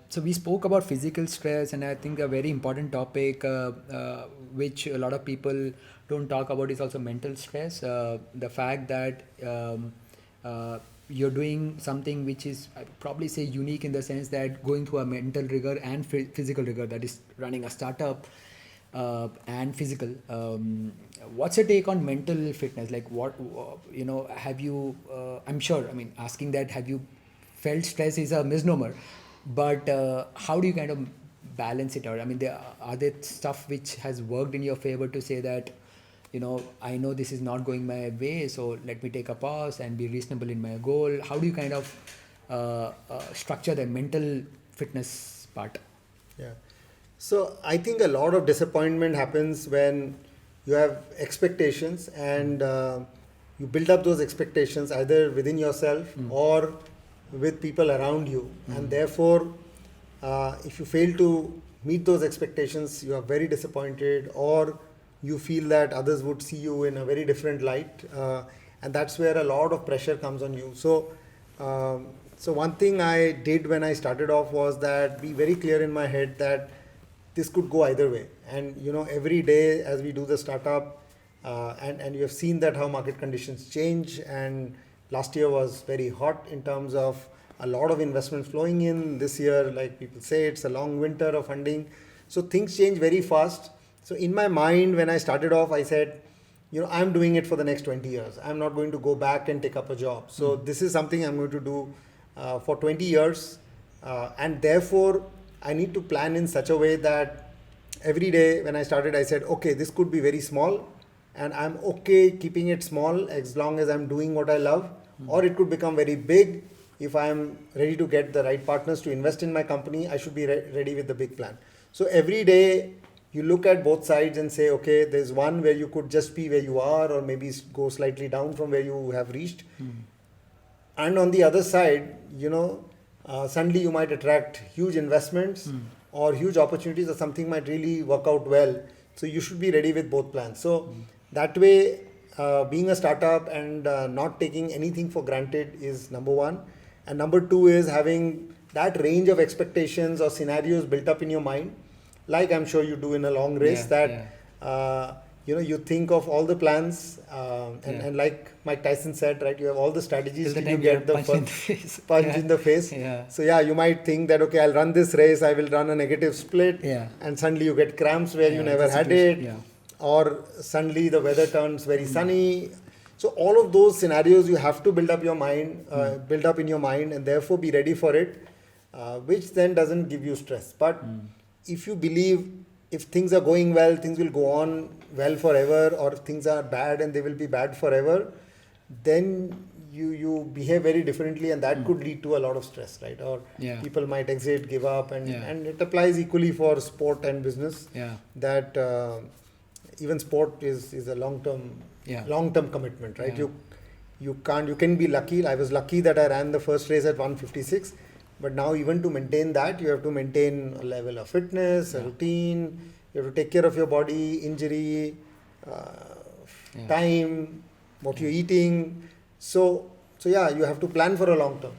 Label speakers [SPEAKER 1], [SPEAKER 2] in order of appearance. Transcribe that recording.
[SPEAKER 1] so we spoke about physical stress, and I think a very important topic which a lot of people don't talk about is also mental stress. The fact that you're doing something which is, I would probably say, unique in the sense that going through a mental rigor and physical rigor, that is running a startup and physical. What's your take on mental fitness? Like, what have you? I'm sure. I mean, asking that, have you felt stress is a misnomer, but how do you kind of balance it out? I mean, are there stuff which has worked in your favor to say that, I know this is not going my way, so let me take a pause and be reasonable in my goal? How do you kind of structure the mental fitness part?
[SPEAKER 2] Yeah. So I think a lot of disappointment happens when you have expectations and you build up those expectations either within yourself or with people around you. And therefore, if you fail to meet those expectations, you are very disappointed, or you feel that others would see you in a very different light. And that's where a lot of pressure comes on you. So one thing I did when I started off was that be very clear in my head that this could go either way. And every day as we do the startup, and you have seen that how market conditions change, and last year was very hot in terms of a lot of investment flowing in. This year, like people say, it's a long winter of funding. So things change very fast. So in my mind, when I started off, I said, I'm doing it for the next 20 years. I'm not going to go back and take up a job. So this is something I'm going to do for 20 years. And therefore, I need to plan in such a way that every day when I started, I said, okay, this could be very small, and I'm okay keeping it small as long as I'm doing what I love, or it could become very big. If I'm ready to get the right partners to invest in my company, I should be ready with the big plan. So every day you look at both sides and say, okay, there's one where you could just be where you are, or maybe go slightly down from where you have reached. And on the other side, suddenly you might attract huge investments or huge opportunities, or something might really work out well. So you should be ready with both plans. So that way, being a startup and not taking anything for granted is number one. And number two is having that range of expectations or scenarios built up in your mind, like I'm sure you do in a long race, you think of all the plans, and like Mike Tyson said, right, you have all the strategies till you get the punch in the face. So you might think that, okay, I'll run this race, I will run a negative split, and suddenly you get cramps where you never had it, or suddenly the weather turns very sunny. So all of those scenarios you have to build up your mind, build up in your mind, and therefore be ready for it, which then doesn't give you stress. But if you believe if things are going well, things will go on well forever, or if things are bad and they will be bad forever, then you behave very differently, and that could lead to a lot of stress, right? Or people might exit, give up, and it applies equally for sport and business. That even sport is a long-term commitment, right? You can be lucky. I was lucky that I ran the first race at 156. But now even to maintain that, you have to maintain a level of fitness, a routine. You have to take care of your body, injury, time, what you're eating. So you have to plan for a long term.